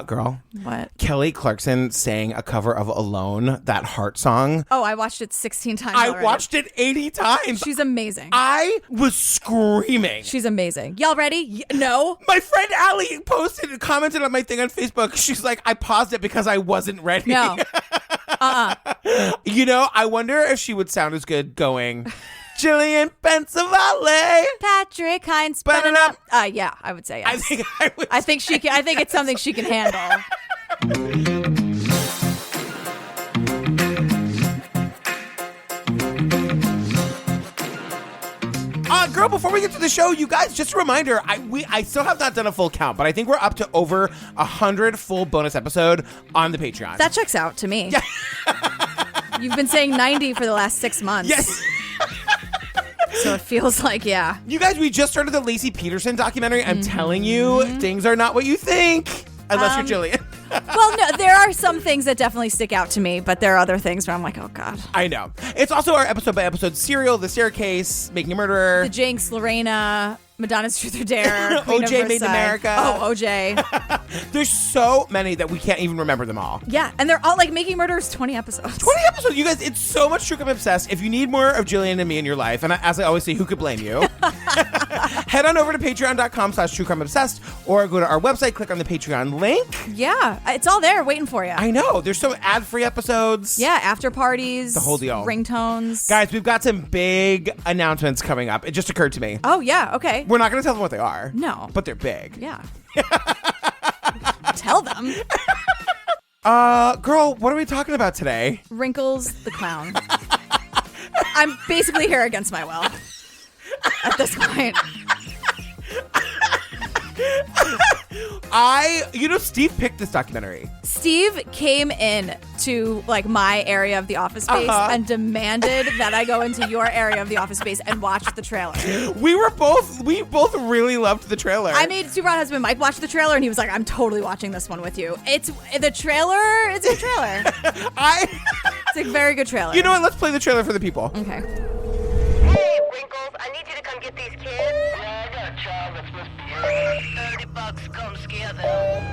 Girl. What? Kelly Clarkson sang a cover of Alone, that Heart song. Oh, I watched it 16 times I already. watched it 80 times. She's amazing. I was screaming. She's amazing. Y'all ready? No? My friend Allie commented on my thing on Facebook. She's like, I paused it because I wasn't ready. No. You know, I wonder if she would sound as good going... Jillian Pensavalle. Patrick Hines. Yeah, I would say yes. I think she can. I think it's something she can handle. Girl, before we get to the show, you guys, just a reminder, I still have not done a full count, but I think we're up to over 100 full bonus episode on the Patreon. That checks out to me. Yeah. You've been saying 90 for the last 6 months. Yes. So it feels like, yeah. You guys, we just started the Lacey Peterson documentary. I'm telling you, things are not what you think. Unless you're Jillian. Well, no, there are some things that definitely stick out to me, but there are other things where I'm like, oh, God. I know. It's also our episode-by-episode serial, The Staircase, Making a Murderer. The Jinx, Lorena, Madonna's Truth or Dare. OJ Made in America. Oh, OJ. There's so many that we can't even remember them all. Yeah, and they're all like Making Murderers 20 episodes. 20 episodes. You guys, it's so much True Crime Obsessed. If you need more of Jillian and me in your life, and as I always say, who could blame you? Head on over to patreon.com/truecrimeobsessed or go to our website, click on the Patreon link. Yeah, it's all there waiting for you. I know. There's some ad-free episodes. Yeah, after parties. The whole deal. Ringtones. Guys, we've got some big announcements coming up. It just occurred to me. Oh, yeah, okay. We're not going to tell them what they are. No. But they're big. Yeah. Tell them. Girl, what are we talking about today? Wrinkles the Clown. I'm basically here against my will at this point. Steve picked this documentary. Steve came in to like my area of the office space and demanded that I go into your area of the office space and watch the trailer. We both really loved the trailer. I made Super Hot Husband Mike watch the trailer and he was like, I'm totally watching this one with you. It's a good trailer. It's a very good trailer. You know what? Let's play the trailer for the people. Okay. Hey, Wrinkles, I need you to come get these kids. Yeah, I got a child that's misbehaving. $30, come scare them.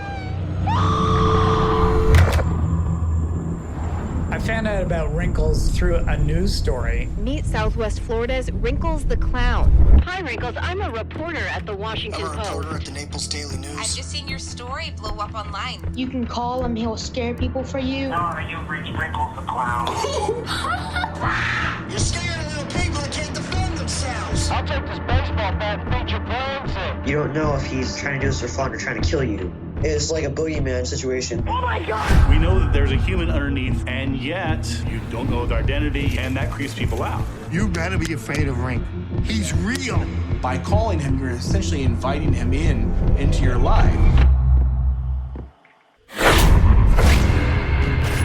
I found out about Wrinkles through a news story. Meet Southwest Florida's Wrinkles the Clown. Hi, Wrinkles. I'm a reporter at the Washington Post. I'm a reporter at the Naples Daily News. I've just seen your story blow up online. You can call him, he'll scare people for you. You've reached Wrinkles the Clown. You're scaring little people that can't defend themselves. I'll take this baseball bat and beat your brains in. You don't know if he's trying to do this for fun or trying to kill you. It's like a bogeyman situation. Oh my God! We know that there's a human underneath, and yet you don't know his identity, and that creeps people out. You better be afraid of Rink. He's real. By calling him, you're essentially inviting him into your life.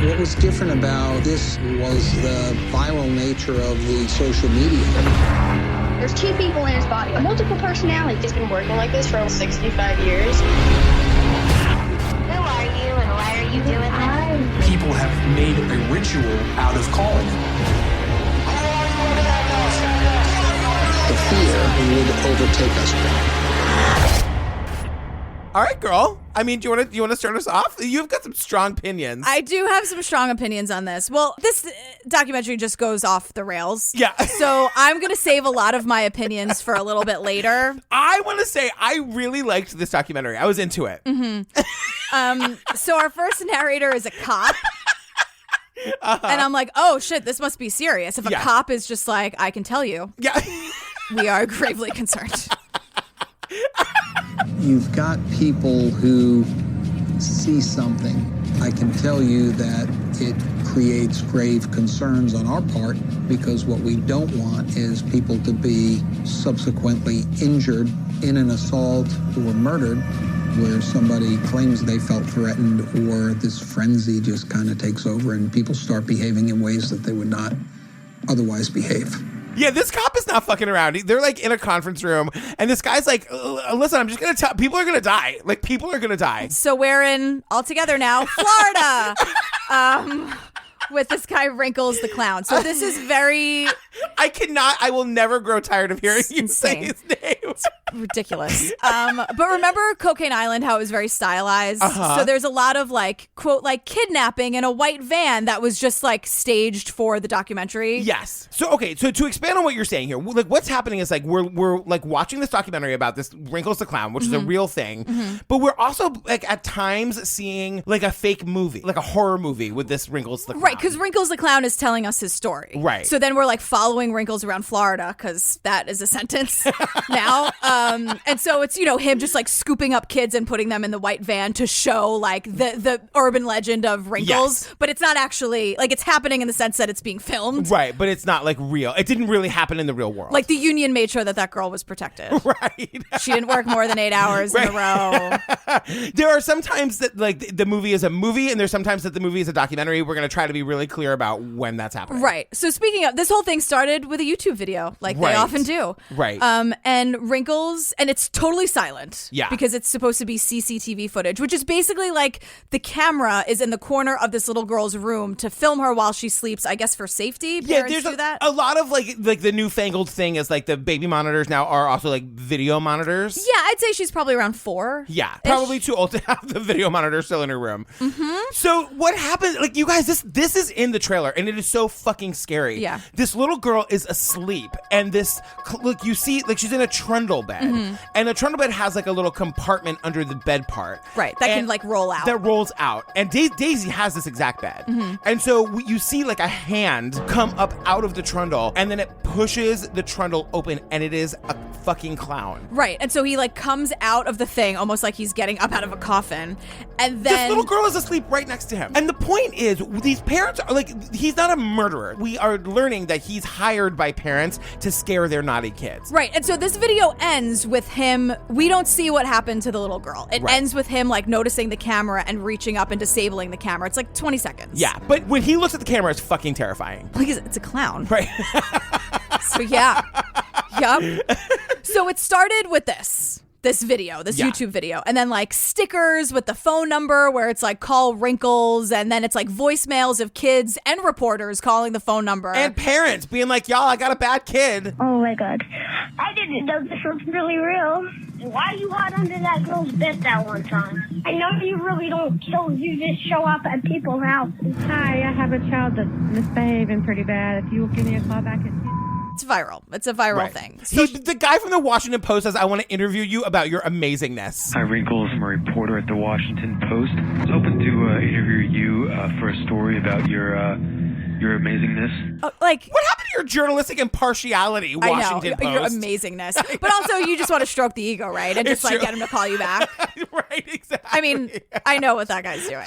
What was different about this was the viral nature of the social media. There's 2 people in his body, a multiple personality. He's been working like this for 65 years. Who are you and why are you doing this? People have made a ritual out of calling him. The fear would overtake us. All right, girl. I mean, do you want to start us off? You've got some strong opinions. I do have some strong opinions on this. Well, this documentary just goes off the rails. Yeah. So I'm going to save a lot of my opinions for a little bit later. I want to say I really liked this documentary. I was into it. Mm-hmm. So our first narrator is a cop. And I'm like, oh, shit, this must be serious. If a cop is just like, I can tell you. Yeah. We are gravely concerned. You've got people who see something. I can tell you that it creates grave concerns on our part because what we don't want is people to be subsequently injured in an assault or murdered where somebody claims they felt threatened or this frenzy just kind of takes over and people start behaving in ways that they would not otherwise behave. Yeah, this cop is not fucking around. They're like in a conference room, and this guy's like, listen, I'm just going to tell, people are going to die. Like, people are going to die. So we're in, all together now, Florida, with this guy Wrinkles the Clown. So this is very... I will never grow tired of hearing you say his name. It's ridiculous. But remember Cocaine Island, how it was very stylized? So there's a lot of like, quote, like kidnapping in a white van that was just like staged for the documentary. Yes. So, okay. So to expand on what you're saying here, like what's happening is like we're like watching this documentary about this Wrinkles the Clown, which is a real thing. But we're also like at times seeing like a fake movie, like a horror movie with this Wrinkles the Clown. Right. Because Wrinkles the Clown is telling us his story. Right. So then we're like following Wrinkles around Florida because that is a sentence now. And so it's, him just like scooping up kids and putting them in the white van to show like the urban legend of Wrinkles. Yes. But it's not actually like it's happening in the sense that it's being filmed. Right. But it's not like real. It didn't really happen in the real world. Like the union made sure that girl was protected. Right. She didn't work more than 8 hours in a row. There are some times that like the movie is a movie and there's sometimes that the movie is a documentary. We're going to try to be really clear about when that's happening. Right. So speaking of, this whole thing started with a YouTube video, like they often do. Right. And Wrinkles, and it's totally silent. Yeah. Because it's supposed to be CCTV footage, which is basically like the camera is in the corner of this little girl's room to film her while she sleeps, I guess for safety. Parents there's do that. a lot of like the newfangled thing is like the baby monitors now are also like video monitors. Yeah, I'd say she's probably around 4. Yeah, probably too old to have the video monitor still in her room. So what happened? Like, you guys, this is in the trailer, and it is so fucking scary. Yeah. This little girl is asleep, and look, you see, like, she's in a trundle bed, and a trundle bed has like a little compartment under the bed part. Right, that can like roll out. That rolls out, and Daisy has this exact bed, and so you see like a hand come up out of the trundle, and then it pushes the trundle open, and it is a fucking clown. Right, and so he like comes out of the thing almost like he's getting up out of a coffin, and then this little girl is asleep right next to him. And the point is, these parents are like, he's not a murderer. We are learning that he's hired by parents to scare their naughty kids. Right, and so this video ends with him, we don't see what happened to the little girl. It ends with him like noticing the camera and reaching up and disabling the camera. It's like 20 seconds. Yeah, but when he looks at the camera, it's fucking terrifying. Like, it's a clown. Right. So yeah. Yep. So it started with this video, this YouTube video, and then like stickers with the phone number where it's like call Wrinkles, and then it's like voicemails of kids and reporters calling the phone number. And parents being like, y'all, I got a bad kid. Oh my god. I didn't know this was really real. Why you hide under that girl's bed that one time? I know you really don't kill, you just show up at people's houses. Hi, I have a child that's misbehaving pretty bad. If you will give me a call back at It's viral. It's a viral thing. So the guy from the Washington Post says, I want to interview you about your amazingness. Hi, Wrinkles. I'm a reporter at the Washington Post. I was hoping to interview you for a story about your amazingness. Like, what happened to your journalistic impartiality, Washington Post? Your amazingness. But also, you just want to stroke the ego, right? And just like get him to call you back. Right, exactly. I mean, I know what that guy's doing.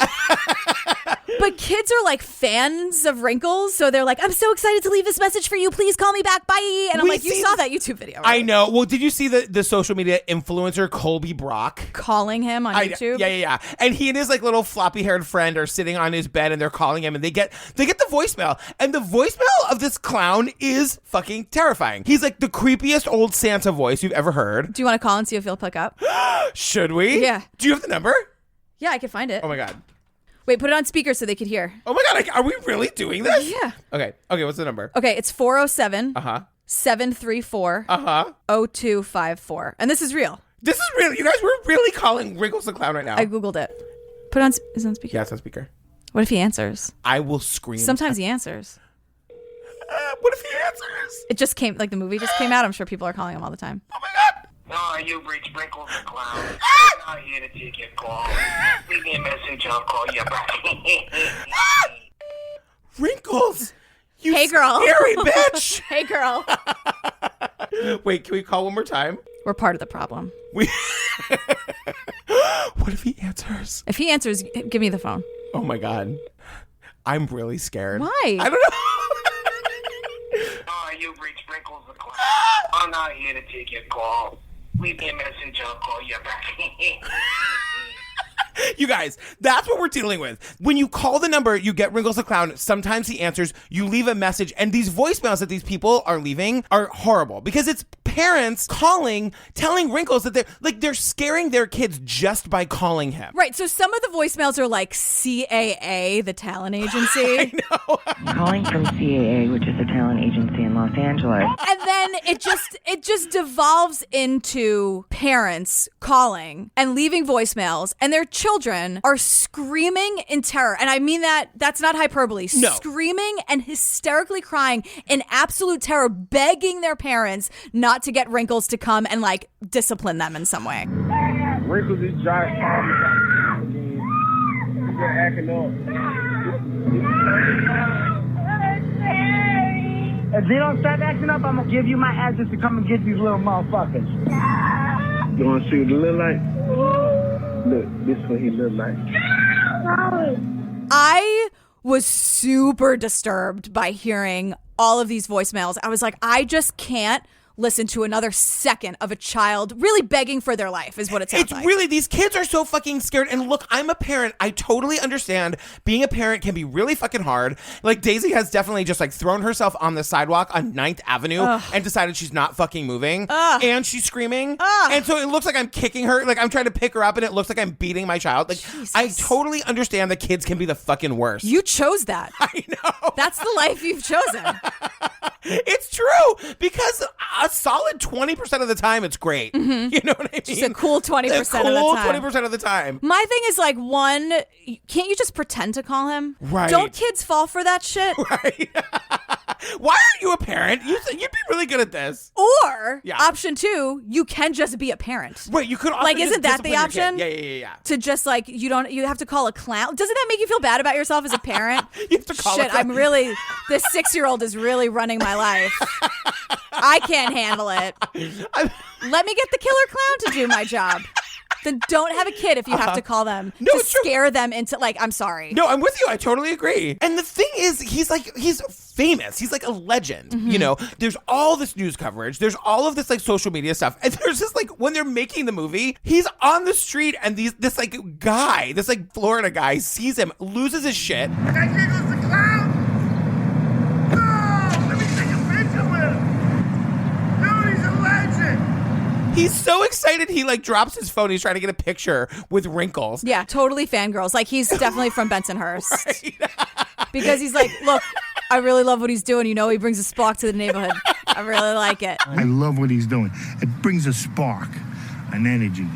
But kids are like fans of Wrinkles, so they're like, I'm so excited to leave this message for you. Please call me back. Bye. And I'm like, you saw that YouTube video, right? I know. Well, did you see the social media influencer Colby Brock calling him on YouTube? Yeah. And he and his like little floppy haired friend are sitting on his bed and they're calling him, and they get the voicemail. And the voicemail of this clown is fucking terrifying. He's like the creepiest old Santa voice you've ever heard. Do you want to call and see if he'll pick up? Should we? Yeah. Do you have the number? Yeah, I can find it. Oh my God. Wait, put it on speaker so they could hear. Oh my God, are we really doing this? Yeah. Okay, what's the number? Okay, it's 407 734 0254. And this is real. This is real. You guys, we're really calling Wrinkles the Clown right now. I Googled it. Put it on, is it on speaker? Yeah, it's on speaker. What if he answers? I will scream. Sometimes he answers. What if he answers? It just came, like the movie just came out. I'm sure people are calling him all the time. Oh my God. Oh, you've reached Wrinkles the Clown. I'm not here to take your call. Leave me a message, I'll call you back. Wrinkles! You hey, girl. scary bitch! Hey, girl. Wait, can we call one more time? We're part of the problem. What if he answers? If he answers, give me the phone. Oh my God. I'm really scared. Why? I don't know. Oh, you've reached Wrinkles the Clown. I'm not here to take your call. Leave me a message, I'll call you back. You guys, that's what we're dealing with. When you call the number, you get Wrinkles the Clown. Sometimes he answers, you leave a message, and these voicemails that these people are leaving are horrible because it's parents calling, telling Wrinkles that they're scaring their kids just by calling him. Right. So some of the voicemails are like CAA, the talent agency. I know. Calling from CAA, which is a talent agency in Los Angeles. And then it just devolves into parents calling and leaving voicemails, and their children are screaming in terror. And I mean that's not hyperbole. No. Screaming and hysterically crying in absolute terror, begging their parents not to get Wrinkles to come and like discipline them in some way. Wrinkles is giant. He's acting up. If they don't start acting up, I'm gonna give you my address to come and get these little motherfuckers. You wanna see what he look like? Look, this is what he look like. I was super disturbed by hearing all of these voicemails. I was like, I just can't listen to another second of a child really begging for their life is what it sounds like. It's really, these kids are so fucking scared. And look, I'm a parent. I totally understand being a parent can be really fucking hard. Like Daisy has definitely just like thrown herself on the sidewalk on 9th Avenue and decided she's not fucking moving. And she's screaming. And so it looks like I'm kicking her. Like I'm trying to pick her up and it looks like I'm beating my child. Like Jesus. I totally understand that kids can be the fucking worst. You chose that. I know. That's the life you've chosen. It's true, because a solid 20% of the time it's great. Mm-hmm. You know what I mean? Just a cool 20% of the time. Cool 20% of the time. My thing is like, one, can't you just pretend to call him? Right. Don't kids fall for that shit? Right. Why aren't you a parent? You'd be really good at this. Or option 2, you can just be a parent. Right, you could also like, just isn't that the discipline your option? kid. Yeah. To just like, you have to call a clown. Doesn't that make you feel bad about yourself as a parent? You have to call Shit, this 6-year-old is really running my life. I can't handle it. Let me get the killer clown to do my job. Then don't have a kid if you have to call them to scare them into, like, I'm sorry. No, I'm with you. I totally agree. And the thing is, he's famous. He's like a legend. Mm-hmm. You know, there's all this news coverage. There's all of this like social media stuff. And there's just like, when they're making the movie, he's on the street and this like guy, this like Florida guy sees him, loses his shit. I got Wrinkles the Clown. No, let me take a picture with him. Dude, he's a legend. He's so excited he like drops his phone. He's trying to get a picture with Wrinkles. Yeah, totally fangirls. Like he's definitely from Bensonhurst. Right. Because he's like, look, I really love what he's doing. You know, he brings a spark to the neighborhood. I really like it. I love what he's doing. It brings a spark, an energy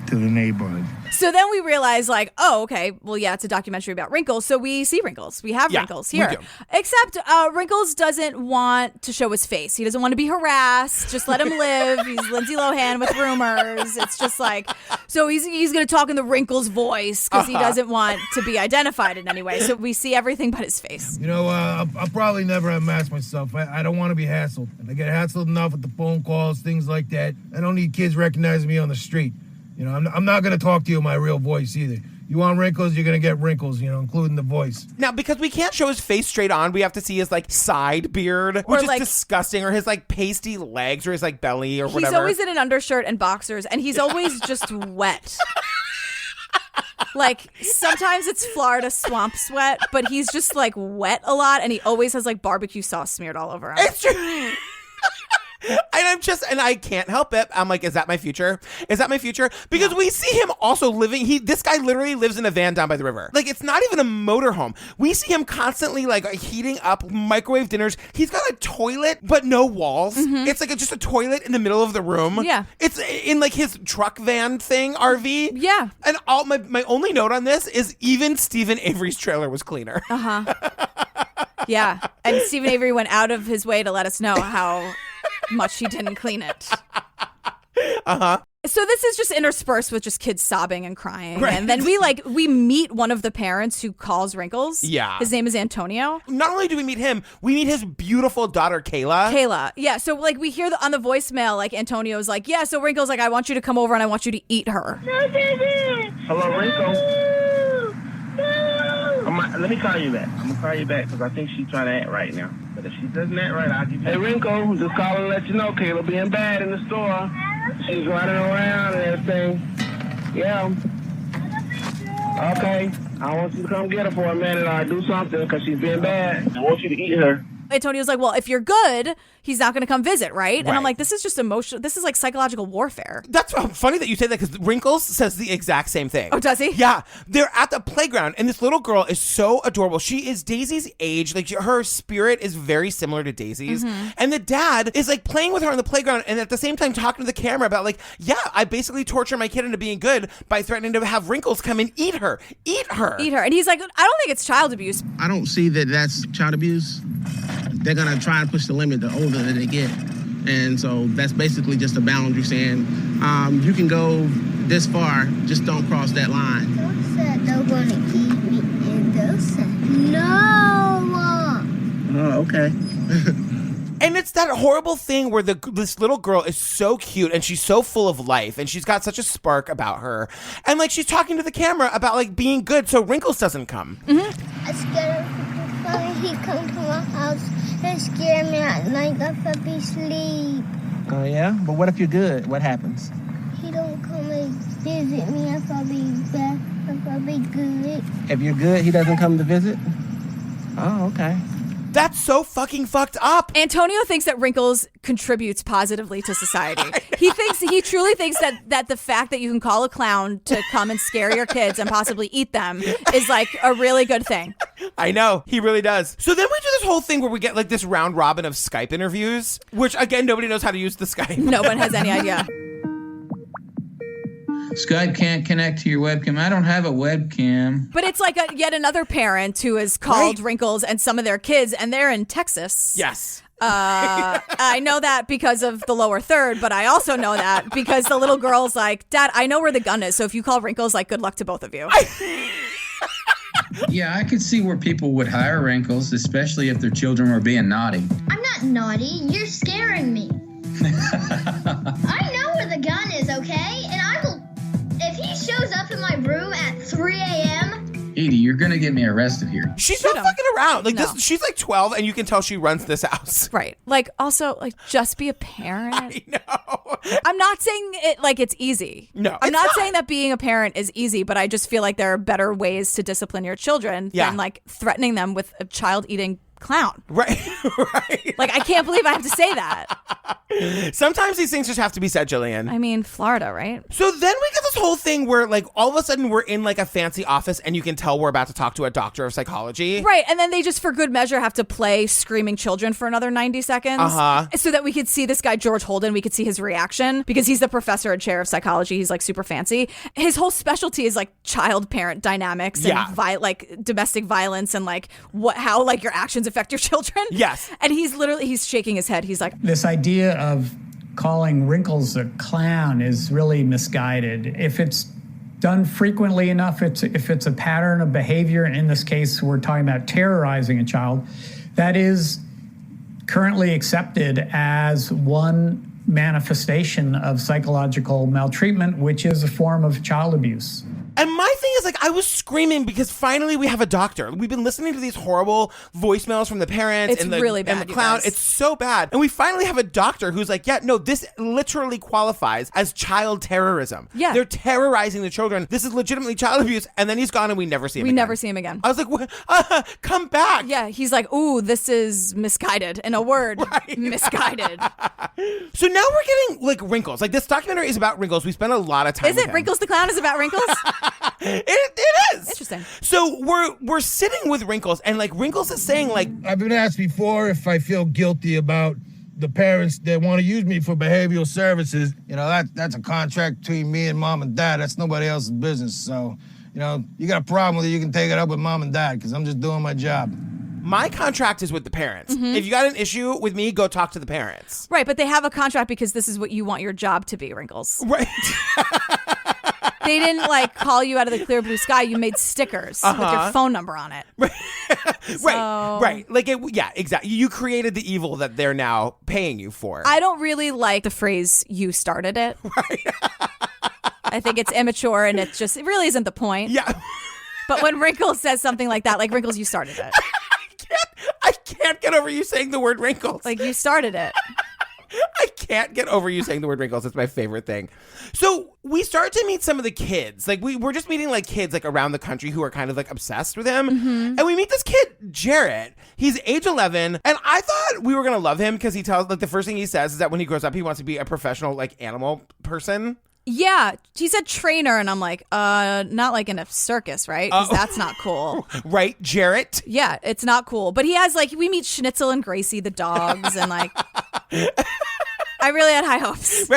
to the neighborhood. So then we realize, like, oh, okay, well, yeah, it's a documentary about Wrinkles, so we see Wrinkles. We have Wrinkles here. We do. Except Wrinkles doesn't want to show his face. He doesn't want to be harassed. Just let him live. He's Lindsay Lohan with rumors. It's just like, so he's going to talk in the Wrinkles voice because he doesn't want to be identified in any way. So we see everything but his face. You know, I'll probably never unmask myself. I don't want to be hassled. I get hassled enough with the phone calls, things like that. I don't need kids recognizing me on the street. You know, I'm not going to talk to you in my real voice either. You want wrinkles, you're going to get wrinkles, you know, including the voice. Now, because we can't show his face straight on, we have to see his, like, side beard, which is disgusting, or his, like, pasty legs, or his, like, belly, or whatever. He's always in an undershirt and boxers, and he's always just wet. Like, sometimes it's Florida swamp sweat, but he's just, like, wet a lot, and he always has, like, barbecue sauce smeared all over him. It's true. And I can't help it. I'm like, is that my future? Is that my future? Because we see him also living, this guy literally lives in a van down by the river. Like, it's not even a motorhome. We see him constantly, like, heating up microwave dinners. He's got a toilet, but no walls. Mm-hmm. It's like just a toilet in the middle of the room. Yeah. It's in, like, his truck van thing, RV. Yeah. And all my only note on this is even Stephen Avery's trailer was cleaner. Uh-huh. Yeah. And Stephen Avery went out of his way to let us know how much he didn't clean it. Uh-huh. So this is just interspersed with just kids sobbing and crying. Right. And then we meet one of the parents who calls Wrinkles. Yeah. His name is Antonio. Not only do we meet him, we meet his beautiful daughter, Kayla. Yeah. So like we hear on the voicemail, like Antonio's like, yeah, so Wrinkles, like, I want you to come over and I want you to eat her. Hello, Wrinkles. Let me call you back. I'm going to call you back because I think she's trying to act right now. But if she doesn't act right, I'll give you... Hey, Wrinkle, just calling to let you know Kayla being bad in the store. She's running around and everything. Yeah. Okay. I want you to come get her for a minute or do something because she's being bad. I want you to eat her. Antonio's like, well, if you're good, he's not going to come visit, right? And I'm Right. like, this is just emotional. This is like psychological warfare. That's funny that you say that because Wrinkles says the exact same thing. Oh, does he? Yeah. They're at the playground and this little girl is so adorable. She is Daisy's age. Like her spirit is very similar to Daisy's. And the dad is like playing with her on the playground and at the same time talking to the camera about like, yeah, I basically torture my kid into being good by threatening to have Wrinkles come and eat her. Eat her. And he's like, I don't think it's child abuse. I don't see that that's child abuse. They're going to try and push the limit the older that they get. And so that's basically just a boundary saying, you can go this far, just don't cross that line. Those said they're going to eat me, and those said no. Oh, okay. And it's that horrible thing where this little girl is so cute and she's so full of life and she's got such a spark about her. And like she's talking to the camera about like being good so Wrinkles doesn't come. I scared him. He come to my house and scare me at night if I be asleep. Oh, yeah? But what if you're good? What happens? He don't come and visit me if I be bad, if I be good. If you're good, he doesn't come to visit? Oh, okay. That's so fucking fucked up. Antonio thinks that Wrinkles contributes positively to society. He truly thinks that the fact that you can call a clown to come and scare your kids and possibly eat them is like a really good thing. I know, he really does. So then we do this whole thing where we get like this round robin of Skype interviews, which again, nobody knows how to use the Skype. No one has any idea. Skype can't connect to your webcam. I don't have a webcam. But it's like yet another parent who has called Wrinkles and some of their kids, and they're in Texas. Yes. I know that because of the lower third, but I also know that because the little girl's like, Dad, I know where the gun is, so if you call Wrinkles, like, good luck to both of you. Yeah, I could see where people would hire Wrinkles, especially if their children were being naughty. I'm not naughty. You're scaring me. I know where the gun is, okay? And I will. If he shows up in my room at 3 a.m. Edie, you're going to get me arrested here. She's not fucking around. Like this, she's like 12 and you can tell she runs this house. Right. Like also like just be a parent. I know. I'm not saying it like it's easy. No. I'm not saying that being a parent is easy, but I just feel like there are better ways to discipline your children than like threatening them with a child eating clown. Right. Right. Like I can't believe I have to say that. Sometimes these things just have to be said, Jillian. I mean, Florida, right? So then we get this whole thing where like all of a sudden we're in like a fancy office and you can tell we're about to talk to a doctor of psychology. Right. And then they just for good measure have to play screaming children for another 90 seconds. So that we could see this guy, George Holden, we could see his reaction because he's the professor and chair of psychology. He's like super fancy. His whole specialty is like child parent dynamics and like domestic violence and like how like your actions affect your children. Yes. And he's shaking his head. He's like, this idea of calling Wrinkles a clown is really misguided. If it's done frequently enough, if it's a pattern of behavior, in this case, we're talking about terrorizing a child, that is currently accepted as one manifestation of psychological maltreatment, which is a form of child abuse. And my thing is, like, I was screaming because finally we have a doctor. We've been listening to these horrible voicemails from the parents It's and the, really bad, and the you clown. guys. It's so bad. And we finally have a doctor who's like, yeah, no, this literally qualifies as child terrorism. Yeah. They're terrorizing the children. This is legitimately child abuse. And then he's gone and we never see him again. never see him again. I was like, what? Come back. Yeah, he's like, ooh, this is misguided. In a word, misguided. So now we're getting, like, Wrinkles. Like, this documentary is about Wrinkles. We spent a lot of time Is with it him. Wrinkles the Clown is about Wrinkles? It is. Interesting. So we're sitting with Wrinkles, and like Wrinkles is saying, like, I've been asked before if I feel guilty about the parents that want to use me for behavioral services. You know, that's a contract between me and mom and dad. That's nobody else's business. So, you know, you got a problem with it, you can take it up with mom and dad because I'm just doing my job. my contract is with the parents. Mhm. If you got an issue with me, go talk to the parents. Right, but they have a contract because this is what you want your job to be, Wrinkles. Right. They didn't like call you out of the clear blue sky. You made stickers with your phone number on it. Right. Like, yeah, exactly. You created the evil that they're now paying you for. I don't really like the phrase "you started it." Right. I think it's immature, and it really isn't the point. Yeah. But when Wrinkles says something like that, like Wrinkles, you started it. I can't get over you saying the word Wrinkles. Like, you started it. I can't. can't get over you saying the word wrinkles. It's my favorite thing. So we start to meet some of the kids. Like we're just meeting like kids like around the country who are kind of like obsessed with him. And we meet this kid, Jarrett. He's age 11. And I thought we were going to love him because he tells like the first thing he says is that when he grows up, he wants to be a professional like animal person. Yeah, he said trainer, and I'm like, not like in a circus, right? Because that's not cool. Right, Jarrett? Yeah, it's not cool. But he has like, we meet Schnitzel and Gracie, the dogs, and like, I really had high hopes.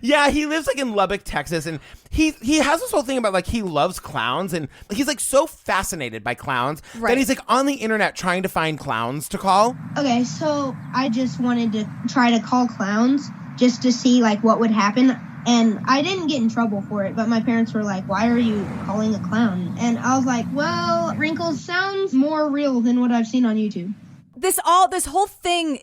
Yeah, he lives like in Lubbock, Texas, and he has this whole thing about like he loves clowns, and he's like so fascinated by clowns that he's like on the internet trying to find clowns to call. Okay, so I just wanted to try to call clowns just to see like what would happen, and I didn't get in trouble for it, but my parents were like, why are you calling a clown? And I was like, well, Wrinkles sounds more real than what I've seen on YouTube. This whole thing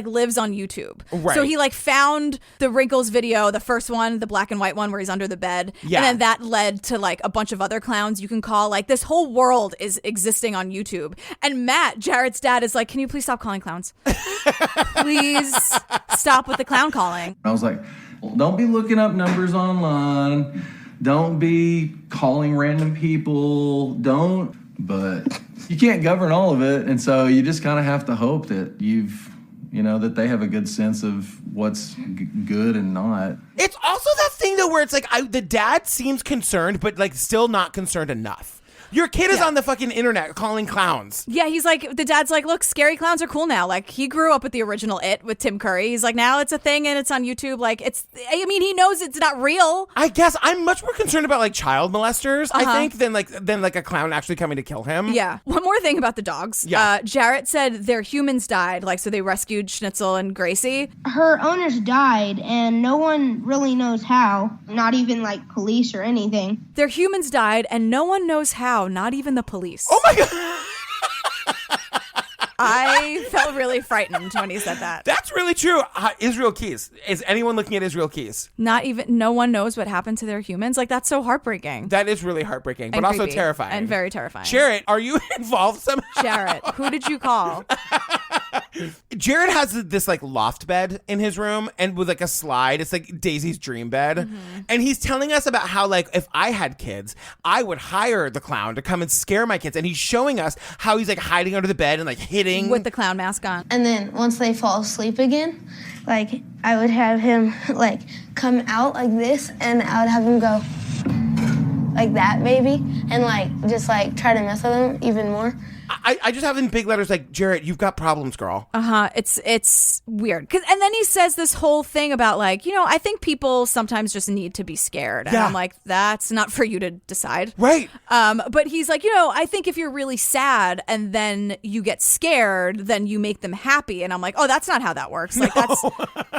lives on YouTube. Right. So he like found the Wrinkles video, the first one, the black and white one where he's under the bed. Yeah. And then that led to like a bunch of other clowns you can call. Like this whole world is existing on YouTube. And Matt, Jarrett's dad, is like, can you please stop calling clowns? Please stop with the clown calling. I was like, well, don't be looking up numbers online. Don't be calling random people. But you can't govern all of it, and so you just kind of have to hope that that they have a good sense of what's good and not. It's also that thing though where it's like the dad seems concerned, but like still not concerned enough. Your kid is on the fucking internet calling clowns. Yeah, he's like, the dad's like, look, scary clowns are cool now. Like, he grew up with the original It with Tim Curry. He's like, now it's a thing and it's on YouTube. Like, he knows it's not real. I guess I'm much more concerned about like child molesters, I think, than like a clown actually coming to kill him. Yeah. One more thing about the dogs. Yeah. Jarrett said their humans died. Like, so they rescued Schnitzel and Gracie. Her owners died, and no one really knows how, not even like police or anything. Their humans died, and no one knows how, not even the police. Oh my God. I felt really frightened when he said that. That's really true. Israel Keys. Is anyone looking at Israel Keys? No one knows what happened to their humans. Like, that's so heartbreaking. That is really heartbreaking, but And also creepy. terrifying. And very terrifying. Jarrett, are you involved somehow? Jarrett, who did you call? Jarrett has this like loft bed in his room, and with like a slide. It's like Daisy's dream bed. And he's telling us about how like if I had kids, I would hire the clown to come and scare my kids. And he's showing us how he's like hiding under the bed and like hitting with the clown mask on. And then once they fall asleep again, like I would have him like come out like this, and I would have him go like that maybe, and like just like try to mess with them even more. I just have in big letters like, Jarrett, you've got problems, girl. It's weird. And then he says this whole thing about like, I think people sometimes just need to be scared. And I'm like, that's not for you to decide. Right. But he's like, I think if you're really sad and then you get scared, then you make them happy. And I'm like, oh, that's not how that works. Like, that's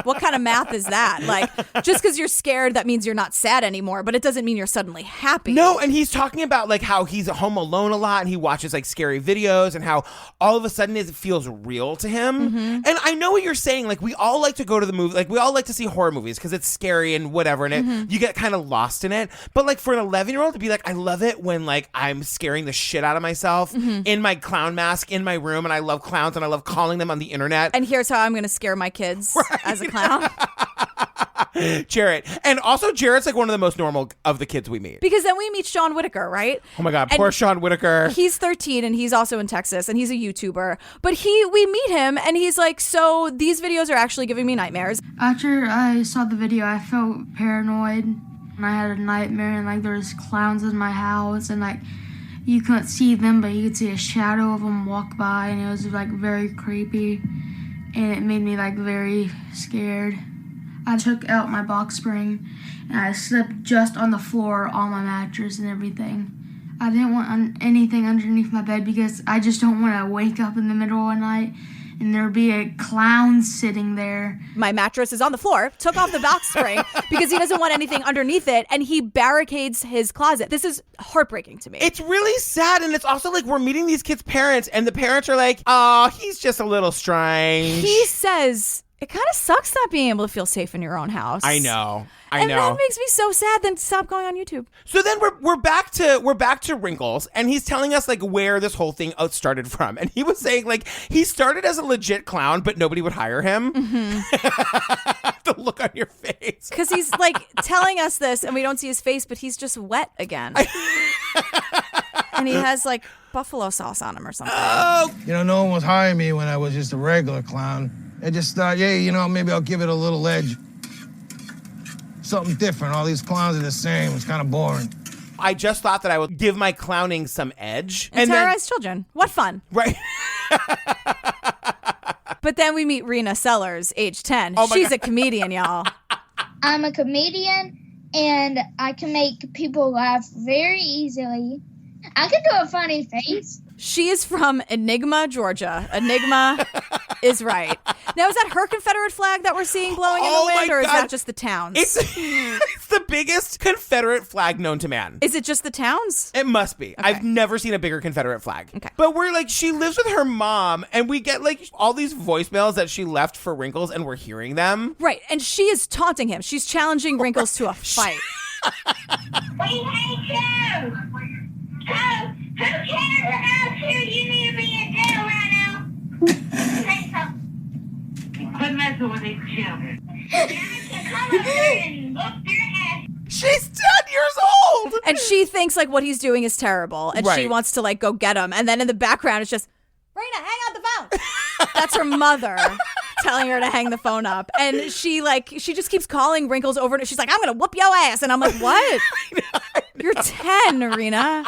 what kind of math is that? Like, just because you're scared, that means you're not sad anymore, but it doesn't mean you're suddenly happy. No, and he's talking about like how he's home alone a lot and he watches like scary videos and how all of a sudden it feels real to him. And I know what you're saying. Like, we all like to go to the movie. Like, we all like to see horror movies because it's scary and whatever. And you get kind of lost in it. But like for an 11-year-old to be like, I love it when like I'm scaring the shit out of myself in my clown mask in my room. And I love clowns and I love calling them on the internet. And here's how I'm going to scare my kids as a clown. Jarrett. And also Jarrett's like one of the most normal of the kids we meet. Because then we meet Sean Whitaker, right? Oh my God, poor Sean Whitaker. He's 13 and he's also in Texas and he's a YouTuber. But we meet him and he's like, so these videos are actually giving me nightmares. After I saw the video, I felt paranoid and I had a nightmare, and like there was clowns in my house, and like you couldn't see them, but you could see a shadow of them walk by, and it was like very creepy, and it made me like very scared. I took out my box spring and I slept just on the floor on my mattress and everything. I didn't want anything underneath my bed because I just don't want to wake up in the middle of the night and there be a clown sitting there. My mattress is on the floor, took off the box spring because he doesn't want anything underneath it, and he barricades his closet. This is heartbreaking to me. It's really sad, and it's also like we're meeting these kids' parents, and the parents are like, oh, he's just a little strange. He says It kind of sucks not being able to feel safe in your own house. I know. And that makes me so sad. Then stop going on YouTube. So then we're back to Wrinkles, and he's telling us like where this whole thing started from. And he was saying like he started as a legit clown, but nobody would hire him. The look on your face. Because he's like telling us this, and we don't see his face, but he's just wet again. And he has like buffalo sauce on him or something. No one was hiring me when I was just a regular clown. I just thought, maybe I'll give it a little edge. Something different. All these clowns are the same. It's kind of boring. I just thought that I would give my clowning some edge. And terrorize children. What fun. Right. But then we meet Rena Sellers, age 10. Oh my She's God. a comedian, y'all. I'm a comedian, and I can make people laugh very easily. I can do a funny face. She is from Enigma, Georgia. Enigma is right. Now, is that her Confederate flag that we're seeing blowing in the wind, or is that just the towns? It's the biggest Confederate flag known to man. Is it just the towns? It must be. Okay. I've never seen a bigger Confederate flag. Okay. But we're like, she lives with her mom, and we get like all these voicemails that she left for Wrinkles, and we're hearing them. Right, and she is taunting him. She's challenging Wrinkles to a fight. We hate you! Who cares about you? You need to be in jail right now. Say something. Quit messing with these children. Come up here and look your ass. She's 10 years old! And she thinks like what he's doing is terrible, and she wants to like go get him. And then in the background, it's just, Rena, hang up the phone. That's her mother telling her to hang the phone up. And she just keeps calling Wrinkles over. She's like, I'm going to whoop your ass. And I'm like, what? I know. You're 10, Rena.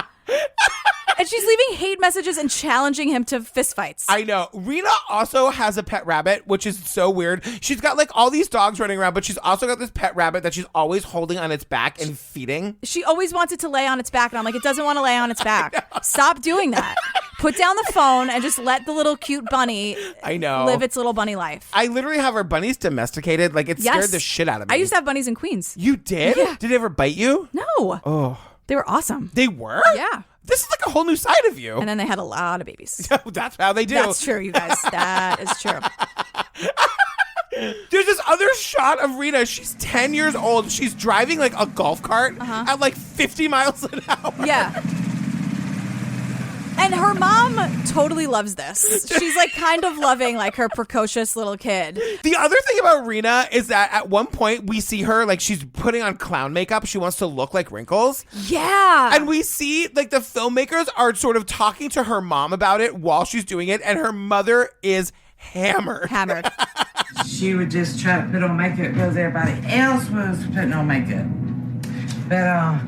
And she's leaving hate messages and challenging him to fistfights. I know. Rena also has a pet rabbit, which is so weird. She's got like all these dogs running around, but she's also got this pet rabbit that she's always holding on its back and feeding. She always wants it to lay on its back, and I'm like, it doesn't want to lay on its back. Stop doing that. Put down the phone and just let the little cute bunny live its little bunny life. I literally have our bunnies domesticated. Like, it scared the shit out of me. I used to have bunnies in Queens. You did? Yeah. Did it ever bite you? No. Oh. They were awesome. They were? Yeah. This is like a whole new side of you. And then they had a lot of babies. That's how they do. That's true, you guys. That is true. There's this other shot of Rena. She's 10 years old. She's driving like a golf cart at like 50 miles an hour. Yeah. And her mom totally loves this. She's like kind of loving like her precocious little kid. The other thing about Rena is that at one point we see her like she's putting on clown makeup. She wants to look like Wrinkles. Yeah. And we see like the filmmakers are sort of talking to her mom about it while she's doing it. And her mother is hammered. She would just try to put on makeup because everybody else was putting on makeup. But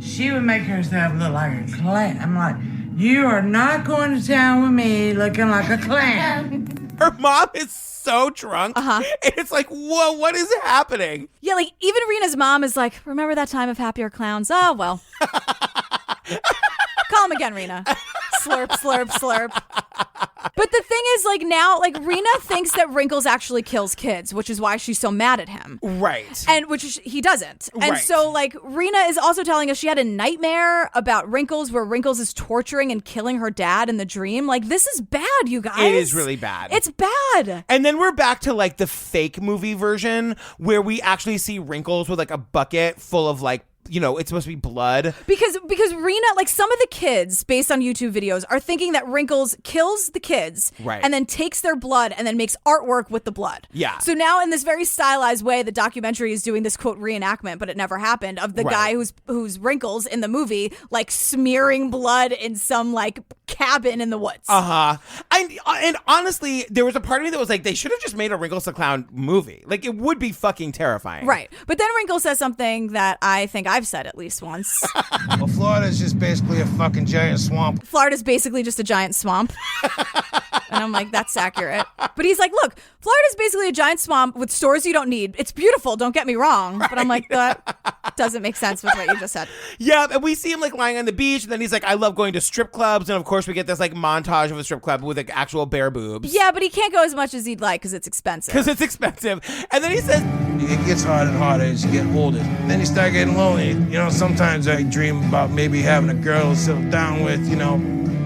she would make herself look like a clown. I'm like, you are not going to town with me looking like a clown. Her mom is so drunk. And it's like, whoa, what is happening? Yeah, like even Rena's mom is like, remember that time of happier clowns? Oh, well. Call him again, Rena. Slurp, slurp, slurp. But the thing is, like now, like Rena thinks that Wrinkles actually kills kids, which is why she's so mad at him. Right. And which he doesn't. And Right. so like Rena is also telling us she had a nightmare about Wrinkles where Wrinkles is torturing and killing her dad in the dream. Like this is bad, you guys. It is really bad. It's bad. And then we're back to like the fake movie version where we actually see Wrinkles with like a bucket full of like, you know, it's supposed to be blood. Because Rena, like some of the kids based on YouTube videos are thinking that Wrinkles kills the kids Right. and then takes their blood and then makes artwork with the blood. Yeah. So now in this very stylized way, the documentary is doing this quote reenactment, but it never happened, of the Right. guy who's Wrinkles in the movie, like smearing blood in some like cabin in the woods. And honestly, there was a part of me that was like, they should have just made a Wrinkles the Clown movie. Like it would be fucking terrifying. Right. But then Wrinkles says something that I think I've said at least once. Well, Florida's just basically a fucking giant swamp. Florida's basically just a giant swamp. And I'm like, that's accurate. But he's like, look, Florida's basically a giant swamp with stores you don't need. It's beautiful, don't get me wrong. But I'm like, that doesn't make sense with what you just said. Yeah, and we see him like lying on the beach, and then he's like, I love going to strip clubs. And of course, we get this like montage of a strip club with like actual bare boobs. Yeah, but he can't go as much as he'd like because it's expensive. And then he says, It gets harder and harder as you get older. Then you start getting lonely. You know, sometimes I dream about maybe having a girl to settle down with. You know,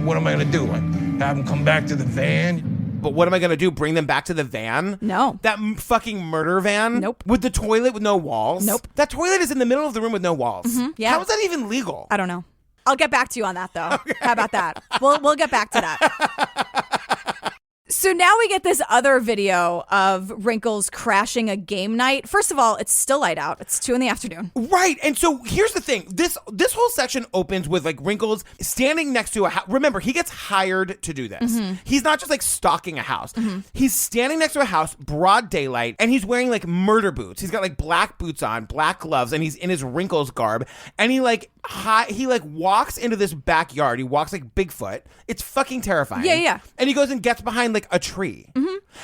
what am I going to do? Like, have them come back to the van? but what am I going to do? Bring them back to the van? No. That fucking murder van? Nope. With the toilet with no walls? Nope. That toilet is in the middle of the room with no walls. Yeah. How is that even legal? I don't know. I'll get back to you on that, though. Okay. How about that? We'll get back to that. So now we get this other video of Wrinkles crashing a game night. First of all, it's still light out. It's 2 p.m. Right. And so here's the thing. This whole section opens with like Wrinkles standing next to a house. Remember, he gets hired to do this. He's not just like stalking a house. He's standing next to a house, broad daylight, and he's wearing like murder boots. He's got like black boots on, black gloves, and he's in his Wrinkles garb. And he walks into this backyard. He walks like Bigfoot. It's fucking terrifying. Yeah. And he goes and gets behind like a tree.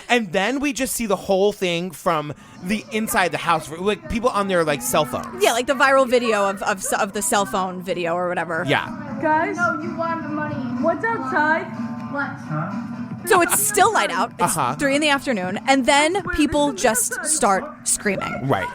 And then we just see the whole thing from the inside the house, like people on their like cell phones. Yeah, like the viral video of the cell phone video or whatever. Yeah. Guys, no, you want the money. What's outside? What? So it's still light out. It's 3 p.m. And then people just start screaming. Right.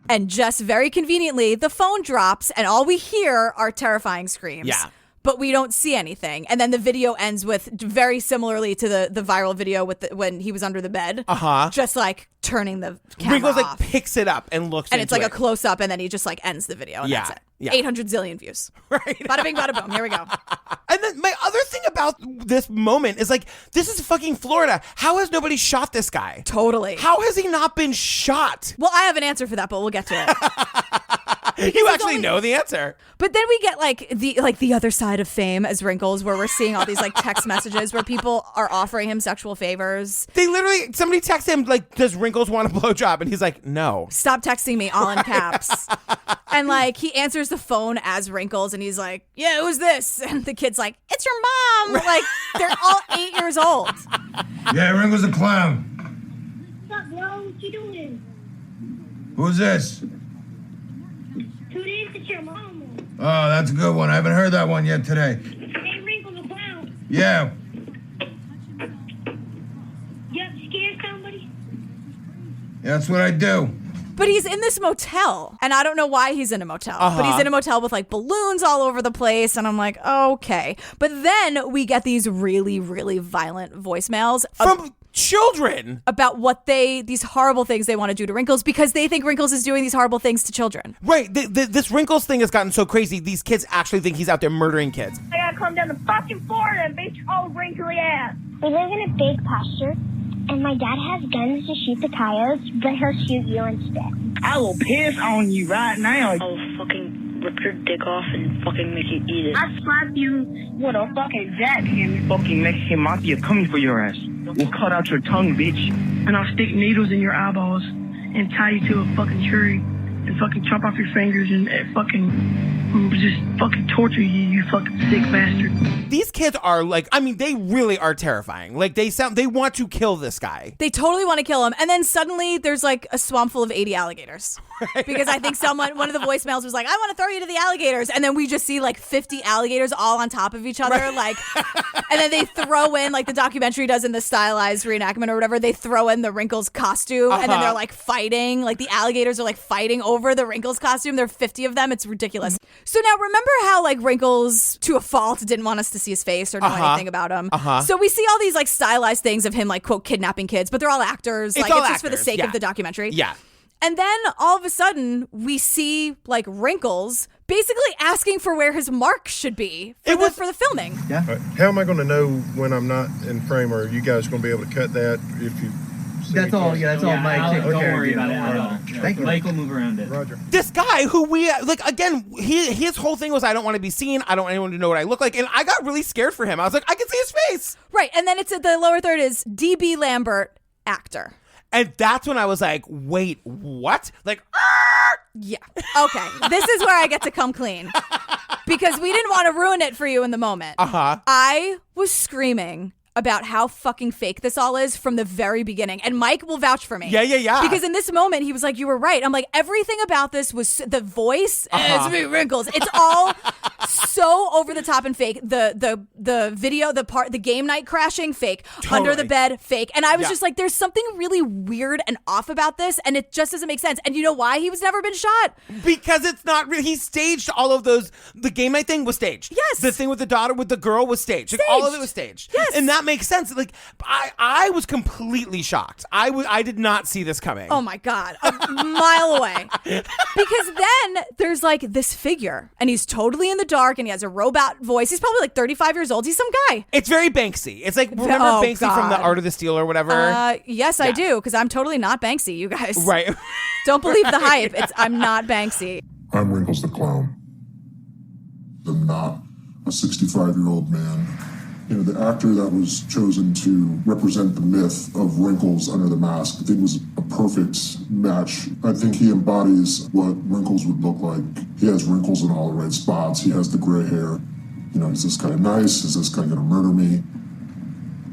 And just very conveniently, the phone drops and all we hear are terrifying screams. Yeah. But we don't see anything. And then the video ends with, very similarly to the viral video with when he was under the bed. Just like turning the camera Wrinkles off. like picks it up and looks and into it's like it. a close up and then he just like ends the video and that's it. Yeah. 800 zillion views. Right. Bada bing, bada boom. Here we go. And then my other thing about this moment is like, this is fucking Florida. How has nobody shot this guy? Totally. How has he not been shot? Well, I have an answer for that, but we'll get to it. You actually know the answer. But then we get like the other side of fame as Wrinkles, where we're seeing all these like text messages where people are offering him sexual favors. Somebody texts him like, does Wrinkles want a blowjob? And he's like, no. Stop texting me, all in caps. And like he answers the phone as Wrinkles and he's like, yeah, who's this? And the kid's like, it's your mom. Like they're all 8 years old. Yeah, Wrinkles the Clown. What's up, bro? What you doing? Who's this? Who it is? It's your mama. Oh, that's a good one. I haven't heard that one yet today. Hey, Wrinkles the Clown. Yeah. You up to scare somebody? Yeah, that's what I do. But he's in this motel, and I don't know why he's in a motel. But he's in a motel with like balloons all over the place, and I'm like, okay. But then we get these really, really violent voicemails from children about these horrible things they want to do to Wrinkles because they think Wrinkles is doing these horrible things to children. Right. This Wrinkles thing has gotten so crazy. These kids actually think he's out there murdering kids. I gotta come down to fucking Florida and beat your old wrinkly ass. We live in a big pasture, and my dad has guns to shoot the coyotes, but he'll shoot you instead. I will piss on you right now. I'll fucking rip your dick off and fucking make you eat it. I'll slap you with a fucking jackhammer. Fucking Mexican mafia coming for your ass. We'll cut out your tongue, bitch. And I'll stick needles in your eyeballs and tie you to a fucking tree and fucking chop off your fingers and just fucking torture you, you fucking sick bastard. These kids are like, I mean, they really are terrifying. Like they want to kill this guy. They totally want to kill him. And then suddenly there's like a swamp full of 80 alligators. Right. Because I think one of the voicemails was like, I want to throw you to the alligators. And then we just see like 50 alligators all on top of each other. Right. Like, and then they throw in, like the documentary does in the stylized reenactment or whatever, they throw in the Wrinkles costume and then they're like fighting. Like the alligators are like fighting over the Wrinkles costume. There are 50 of them. It's ridiculous. So now remember how like Wrinkles, to a fault, didn't want us to see his face or know anything about him. So we see all these like stylized things of him like, quote, kidnapping kids, but they're all actors. It's just for the sake of the documentary. Yeah. And then all of a sudden we see like Wrinkles basically asking for where his mark should be for the filming. Yeah. How am I going to know when I'm not in frame? Or are you guys going to be able to cut that if you... That's all. Yeah, that's all. Mike. Don't worry about it at all. Thank you. Mike will move around it. Roger. This guy who we like again, his whole thing was I don't want to be seen. I don't want anyone to know what I look like, and I got really scared for him. I was like, I can see his face. Right, and then it's at the lower third is DB Lambert, actor. And that's when I was like, wait, what? Like, yeah. Okay, this is where I get to come clean because we didn't want to ruin it for you in the moment. I was screaming about how fucking fake this all is from the very beginning. And Mike will vouch for me. Yeah. Because in this moment, he was like, you were right. I'm like, everything about this was the voice. It's me, Wrinkles. It's all so over the top and fake. The video, the game night crashing, fake. Totally. Under the bed, fake. And I was Yeah. just like, there's something really weird and off about this, and it just doesn't make sense. And you know why he was never been shot? Because it's not real. He staged all of those. The game night thing was staged. Yes. The thing with the daughter, with the girl was staged. Like, all of it was staged. Yes. And that makes sense. Like, I was completely shocked. I did not see this coming. Oh my God, a mile away. Because then there's like this figure, and he's totally in the dark, and he has a robot voice. He's probably like 35 years old. He's some guy. It's very Banksy. It's like, remember Oh, Banksy from The God. Art of the Steal or whatever? Yes, I do, because I'm totally not Banksy, you guys. Right. Don't believe the hype. I'm not Banksy. I'm Wrinkles the Clown. I'm not a 65-year-old man. You know, the actor that was chosen to represent the myth of Wrinkles under the mask, I think was a perfect match. I think he embodies what Wrinkles would look like. He has wrinkles in all the right spots. He has the gray hair. You know, is this guy nice? Is this guy gonna murder me?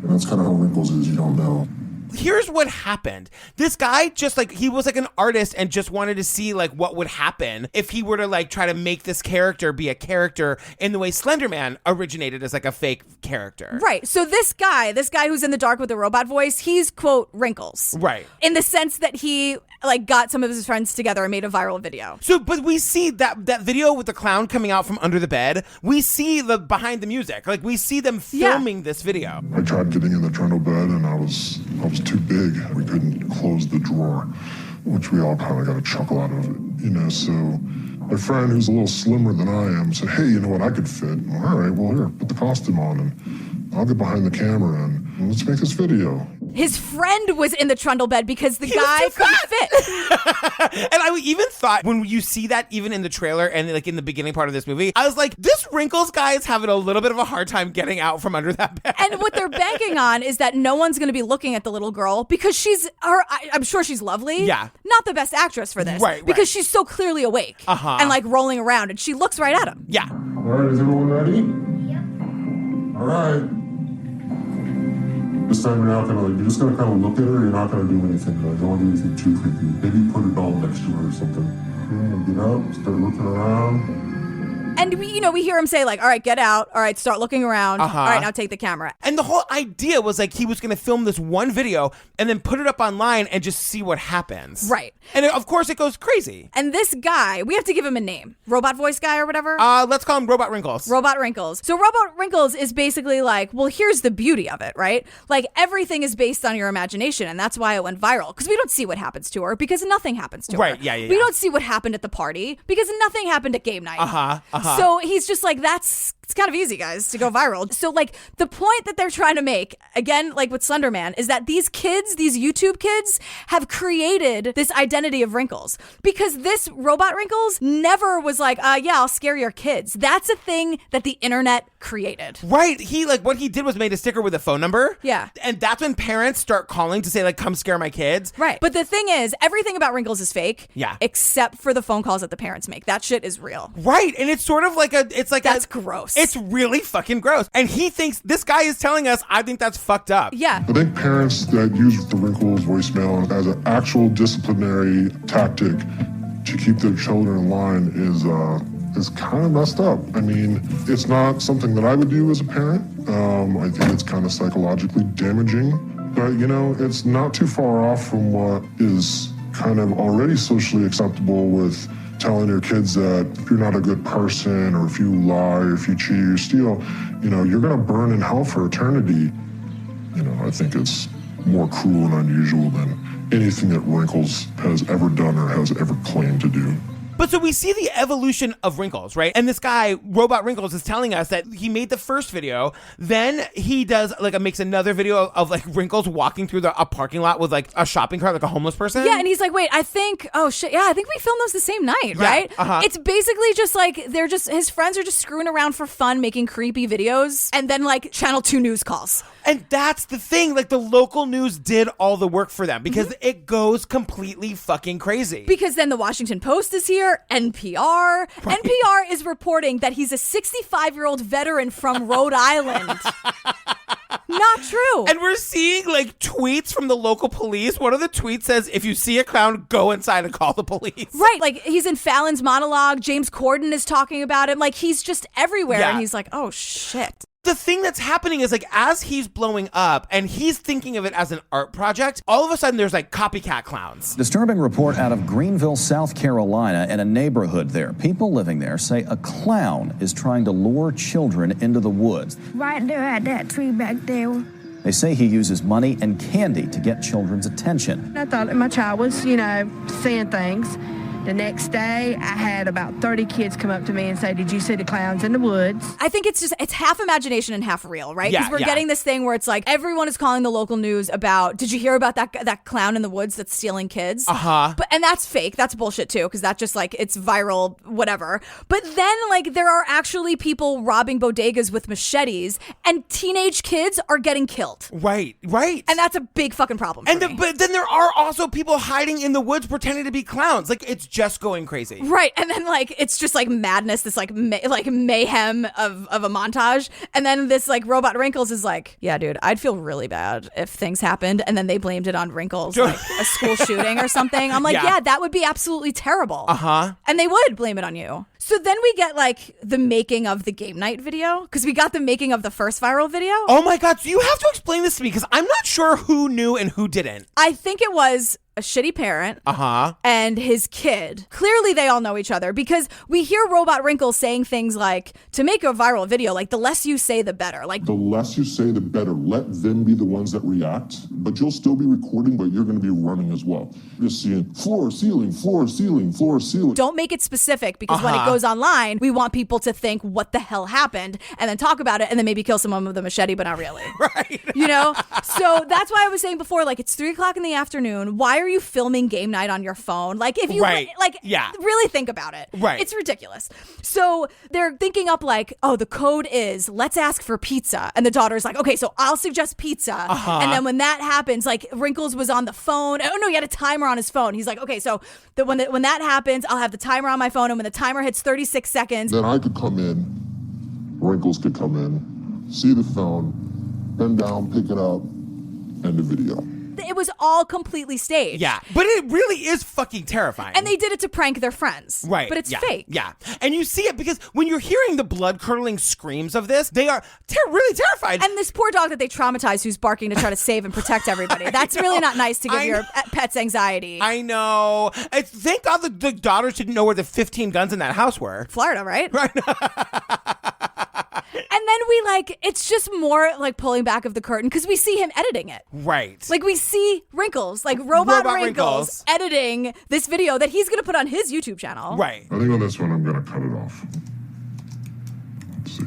And that's kind of how Wrinkles is. You don't know. Here's what happened. This guy just like, he was like an artist and just wanted to see like what would happen if he were to like try to make this character be a character in the way Slender Man originated as like a fake character. Right. So this guy who's in the dark with the robot voice, he's quote Wrinkles. Right. In the sense that he like got some of his friends together and made a viral video. So, but we see that video with the clown coming out from under the bed. We see the behind the music. Like we see them filming this video. I tried getting in the trundle bed and I was too big. We couldn't close the drawer, which we all kind of got a chuckle out of it, you know. So my friend, who's a little slimmer than I am, said, "Hey, you know what? I could fit." All right, well, here, put the costume on and I'll get behind the camera and let's make this video. His friend was in the trundle bed because the guy couldn't fit. And I even thought when you see that even in the trailer and like in the beginning part of this movie, I was like, this Wrinkles guy is having a little bit of a hard time getting out from under that bed. And what they're banking on is that no one's going to be looking at the little girl because I'm sure she's lovely. Yeah. Not the best actress for this. Right. Because she's so clearly awake and like rolling around and she looks right at him. Yeah. All right, is everyone ready? Yep. All right. This time you're just gonna kind of look at her. You're not gonna do anything. You don't want to do anything too creepy. Maybe put a doll next to her or something. Get up, start looking around. And we hear him say like, all right, get out. All right, start looking around. All right, now take the camera. And the whole idea was like he was going to film this one video and then put it up online and just see what happens. Right. And of course it goes crazy. And this guy, we have to give him a name. Robot voice guy or whatever? Let's call him Robot Wrinkles. Robot Wrinkles. So Robot Wrinkles is basically like, well, here's the beauty of it, right? Like everything is based on your imagination, and that's why it went viral. Because we don't see what happens to her because nothing happens to her. Right, yeah. We don't see what happened at the party because nothing happened at game night. So he's just like, it's kind of easy, guys, to go viral. So like the point that they're trying to make, again, like with Slender Man, is that these kids, these YouTube kids, have created this identity of Wrinkles. Because this Robot Wrinkles never was like, yeah, I'll scare your kids. That's a thing that the internet created. Right. What he did was made a sticker with a phone number. Yeah. And that's when parents start calling to say like, come scare my kids. Right. But the thing is, everything about Wrinkles is fake. Yeah. Except for the phone calls that the parents make. That shit is real. Right. And it's sort of like that's gross. It's really fucking gross. And he thinks, this guy is telling us, I think that's fucked up. Yeah. I think parents that use the Wrinkles voicemail as an actual disciplinary tactic to keep their children in line is kind of messed up. I mean, it's not something that I would do as a parent. I think it's kind of psychologically damaging, but it's not too far off from what is kind of already socially acceptable with telling your kids that if you're not a good person or if you lie or if you cheat or steal, you're gonna burn in hell for eternity. I think it's more cruel and unusual than anything that Wrinkles has ever done or has ever claimed to do. But so we see the evolution of Wrinkles, right? And this guy, Robot Wrinkles, is telling us that he made the first video, then he does makes another video of like Wrinkles walking through a parking lot with like a shopping cart, like a homeless person. Yeah, and he's like, wait, I think we filmed those the same night, right? It's basically just like his friends are just screwing around for fun, making creepy videos, and then like Channel 2 news calls. And that's the thing, like the local news did all the work for them because it goes completely fucking crazy. Because then the Washington Post is here, NPR. Right. NPR is reporting that he's a 65-year-old veteran from Rhode Island. Not true. And we're seeing like tweets from the local police. One of the tweets says, if you see a clown, go inside and call the police. Right. Like he's in Fallon's monologue. James Corden is talking about him. Like he's just everywhere. Yeah. And he's like, oh shit. The thing that's happening is like as he's blowing up and he's thinking of it as an art project, all of a sudden there's like copycat clowns. Disturbing report out of Greenville, South Carolina, in a neighborhood there. People living there say a clown is trying to lure children into the woods. Right there at that tree back there. They say he uses money and candy to get children's attention. I thought that my child was, seeing things. The next day, I had about 30 kids come up to me and say, did you see the clowns in the woods? I think it's half imagination and half real, right? Because Yeah, we're yeah. getting this thing where it's like everyone is calling the local news about, did you hear about that clown in the woods that's stealing kids? Uh-huh. And that's fake. That's bullshit too, because that's just like, it's viral, whatever. But then like there are actually people robbing bodegas with machetes and teenage kids are getting killed. Right. And that's a big fucking problem for me. But then there are also people hiding in the woods pretending to be clowns. Like it's just going crazy. Right. And then like it's just like madness, this like mayhem of a montage. And then this like robot Wrinkles is like, yeah, dude, I'd feel really bad if things happened and then they blamed it on Wrinkles, like a school shooting or something. I'm like, yeah, that would be absolutely terrible. Uh-huh. And they would blame it on you. So then we get like the making of the game night video, because we got the making of the first viral video. Oh my God. So you have to explain this to me because I'm not sure who knew and who didn't. I think it was a shitty parent and his kid. Clearly they all know each other because we hear Robot Wrinkles saying things like, to make a viral video, like the less you say, the better. Like The less you say, the better. Let them be the ones that react, but you'll still be recording, but you're going to be running as well. You're seeing floor, ceiling, floor, ceiling, floor, ceiling. don't make it specific because when it goes online, we want people to think what the hell happened and then talk about it and then maybe kill someone with a machete, but not really. Right. So that's why I was saying before, like it's 3:00 in the afternoon. Why are you filming game night on your phone? Like if you really think about it. Right. It's ridiculous. So they're thinking up like, oh, the code is let's ask for pizza. And the daughter's like, okay, so I'll suggest pizza. And then when that happens, like Wrinkles was on the phone. Oh no, he had a timer on his phone. He's like, okay, so when that happens, I'll have the timer on my phone. And when the timer hits 36 seconds. Then I could come in, Wrinkles could come in, see the phone, bend down, pick it up, end the video. It was all completely staged. Yeah, but it really is fucking terrifying. And they did it to prank their friends. Right. But it's fake. Yeah. And you see it because when you're hearing the blood-curdling screams of this, they are really terrified. And this poor dog that they traumatized who's barking to try to save and protect everybody. That's really not nice to give your pets anxiety. I know. Thank God the daughters didn't know where the 15 guns in that house were. Florida, right? Right. And then we it's just more like pulling back of the curtain because we see him editing it. Right. Like we see Wrinkles, like Robot Wrinkles editing this video that he's going to put on his YouTube channel. Right. I think on this one, I'm going to cut it off. Let's see.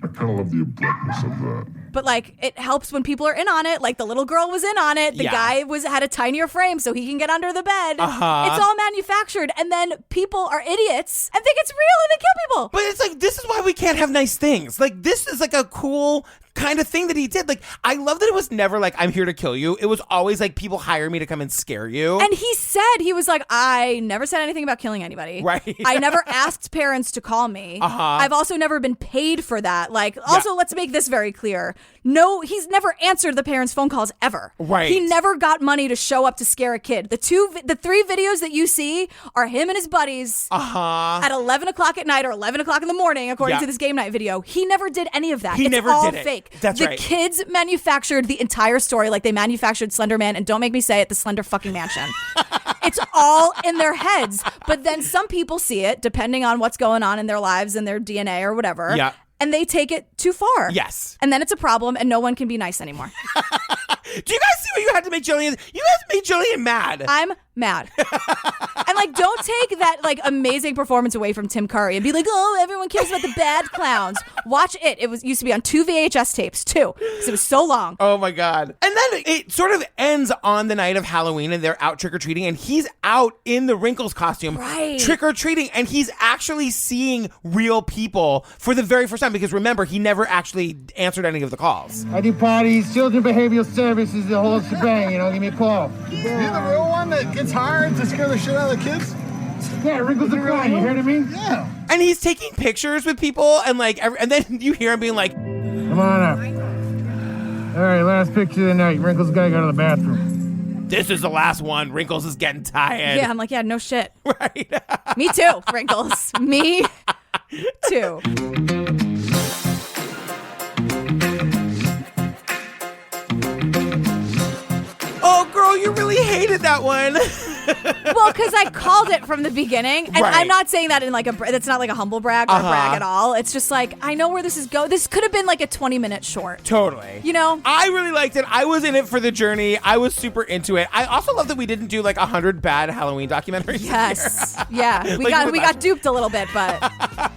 I kind of love the abruptness of that. But it helps when people are in on it. Like the little girl was in on it. The guy had a tinier frame so he can get under the bed. It's all manufactured. And then people are idiots and think it's real and they kill people. But it's this is why we can't have nice things. This is a cool kind of thing that he did. I love that it was never I'm here to kill you. It was always people hire me to come and scare you. And he was like, I never said anything about killing anybody. Right. I never asked parents to call me. I've also never been paid for that. Let's make this very clear. No, he's never answered the parents' phone calls ever. Right. He never got money to show up to scare a kid. The 3 videos that you see are him and his buddies at 11 o'clock at night or 11 o'clock in the morning, according to this game night video. He never did any of that. He never all did it. Fake. That's the right. kids manufactured the entire story like they manufactured Slender Man, and don't make me say it, the Slender fucking Mansion. It's all in their heads. But then some people see it, depending on what's going on in their lives and their DNA or whatever. Yeah. And they take it too far. Yes. And then it's a problem and no one can be nice anymore. Do you guys see what you had to make Jillian? You guys made Jillian mad. I'm mad. And don't take that amazing performance away from Tim Curry and be like, oh, everyone cares about the bad clowns. Watch it. It used to be on 2 VHS tapes too, because it was so long. Oh my God. And then it sort of ends on the night of Halloween and they're out trick-or-treating and he's out in the Wrinkles costume trick-or-treating and he's actually seeing real people for the very first time because remember, he never actually answered any of the calls. I do parties, children behavioral services, the whole shebang, give me a call. You're the real one that gets hired to scare the shit out of the kids? Yeah, Wrinkles the Clown. You heard of me? Yeah. And he's taking pictures with people, and like, and then you hear him being like, "Come on up." All right, last picture of the night. Wrinkles gotta go to the bathroom. "This is the last one. Wrinkles is getting tired." Yeah, I'm like, yeah, no shit. Right. Me too, Wrinkles. Me too. Oh, girl, you really hated that one. Well, because I called it from the beginning, and Right. I'm not saying that in like that's not like a humble brag or a brag at all. It's just like, I know where this is going. This could have been like a 20-minute short. Totally. You know? I really liked it. I was in it for the journey. I was super into it. I also love that we didn't do like 100 bad Halloween documentaries. Yes. Yeah. We Like, got duped a little bit, but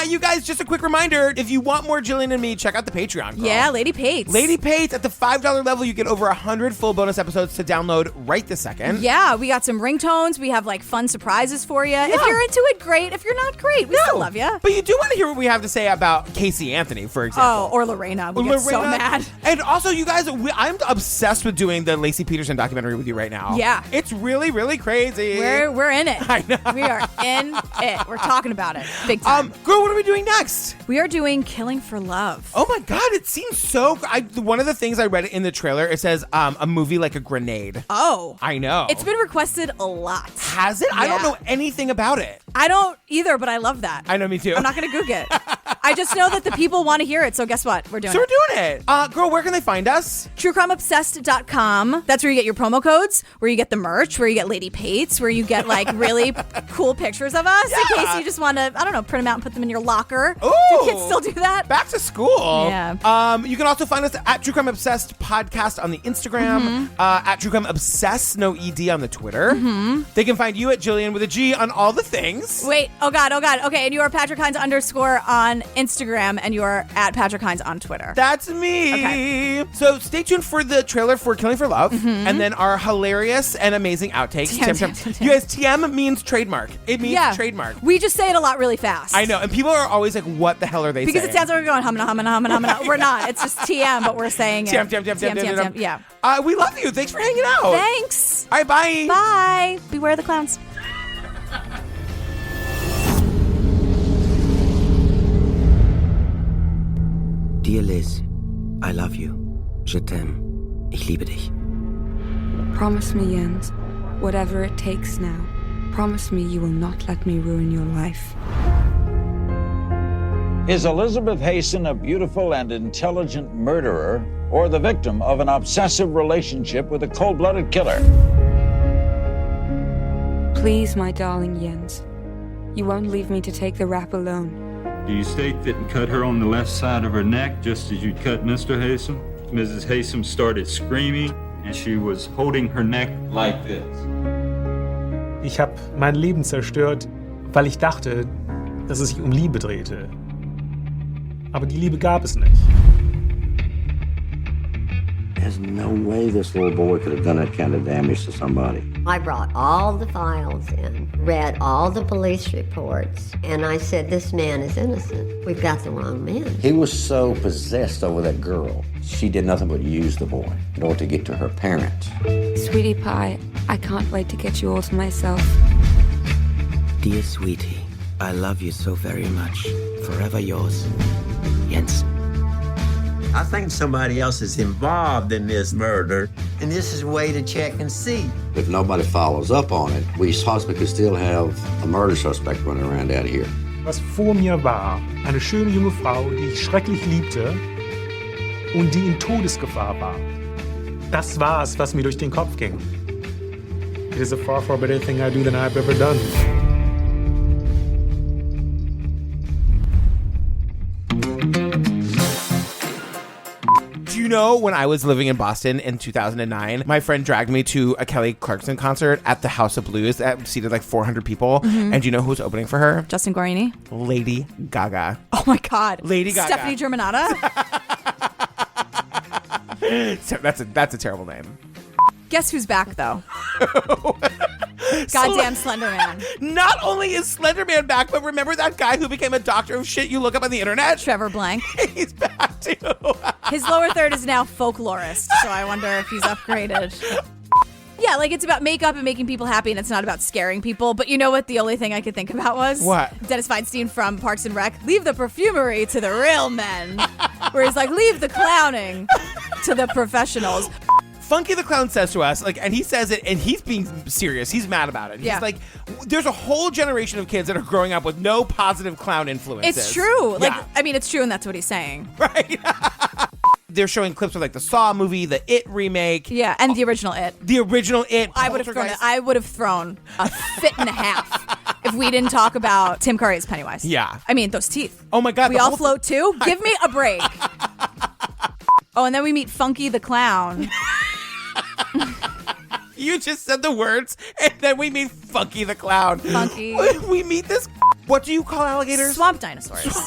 you guys, just a quick reminder, if you want more Jillian and me, check out the Patreon. Girl. yeah, Lady Pates. Lady Pates, at the $5 level, you get over 100 full bonus episodes to download right this second. Yeah, we got some ringtones. We have like fun surprises for you. If you're into it, great. If you're not, great. We still love you. But you do want to hear what we have to say about Casey Anthony, for example. Oh, or Lorena. We get so mad. And also, you guys, I'm obsessed with doing the Lacey Peterson documentary with you right now. Yeah. It's really, really crazy. We're in it. I know. We are in it. We're talking about it. Big time. Girl, what are we doing next? We are doing Killing for Love. Oh my God, it seems so... one of the things I read in the trailer, it says a movie like a grenade. Oh. I know. It's been requested a lot. Has it? I don't know anything about it. I don't either, but I love that. I know, me too. I'm not going to Google it. I just know that the people want to hear it, so guess what? We're doing it. So we're doing it. Girl, where can they find us? TrueCrimeObsessed.com. That's where you get your promo codes, where you get the merch, where you get Lady Pates, where you get like really cool pictures of us in case you just want to, I don't know, print them out and put them in your locker. Ooh. Do kids still do that? Back to school. Yeah. You can also find us at True Crime Obsessed Podcast on the Instagram, at True Crime Obsessed, no ED on the Twitter. They can find you at Jillian with a G on all the things. Wait, oh God. Okay, and you are Patrick Hines _ on Instagram, and you are at Patrick Hines on Twitter. That's me. Okay. So stay tuned for the trailer for Killing for Love, and then our hilarious and amazing outtakes. TM. You guys, TM means trademark. It means trademark. We just say it a lot really fast. I know, and people are always like, what the hell are they because saying? it sounds like we're going humana. We're not. It's just TM, but we're saying it. TM. Yeah. We love you. Thanks for hanging out. Thanks. All right, bye. Bye. Beware the clowns. Dear Liz, I love you. Je t'aime. Ich liebe dich. Promise me, Jens, whatever it takes now, promise me you will not let me ruin your life. Is Elizabeth Hasten a beautiful and intelligent murderer or the victim of an obsessive relationship with a cold-blooded killer? Please, my darling Jens, you won't leave me to take the rap alone. Do you state that and cut her on the left side of her neck just as you'd cut Mr. Haysom? Mrs. Haysom started screaming and she was holding her neck like this. Ich habe mein Leben zerstört, weil ich dachte, dass es sich um Liebe drehte. Aber die Liebe gab es nicht. There's no way this little boy could have done that kind of damage to somebody. I brought all the files in, read all the police reports, and I said, this man is innocent. We've got the wrong man. He was so possessed over that girl. She did nothing but use the boy in order to get to her parents. Sweetie Pie, I can't wait to get you all to myself. Dear sweetie, I love you so very much. Forever yours, Jens. I think somebody else is involved in this murder, and this is a way to check and see. If nobody follows up on it, we possibly could still have a murder suspect running around out here. Was vor mir war, eine schöne junge Frau, die ich schrecklich liebte und die in Todesgefahr war. Das war es, was mir durch den Kopf ging. It is a far, far better thing I do than I've ever done. You know, when I was living in Boston in 2009, my friend dragged me to a Kelly Clarkson concert at the House of Blues that seated like 400 people. And do you know who was opening for her? Justin Guarini? Lady Gaga. Oh my God. Lady Gaga. Stephanie Germanotta? So that's a terrible name. Guess who's back, though? Goddamn Slender Man. Not only is Slender Man back, but remember that guy who became a doctor of shit you look up on the internet? Trevor Blank. He's back too. His lower third is now folklorist, so I wonder if he's upgraded. Yeah, like it's about makeup and making people happy, and it's not about scaring people. But you know what? The only thing I could think about was what? Dennis Feinstein from Parks and Rec. Leave the perfumery to the real men. Where he's like, leave the clowning to the professionals. Funky the Clown says to us, like, and he says it, and he's being serious. He's mad about it. Yeah. He's like, there's a whole generation of kids that are growing up with no positive clown influences. It's true. Like, Yeah. I mean, it's true, and that's what he's saying. Right. They're showing clips of like the Saw movie, the It remake. Yeah, and the original It. The original It. I would have thrown a fit and a half if we didn't talk about Tim Curry's Pennywise. Yeah. I mean, those teeth. Oh my God. We all float too? Give me a break. Oh, and then we meet Funky the Clown. You just said the words, and then we meet Funky the Clown. Funky. We meet this. What do you call alligators? Swamp dinosaurs.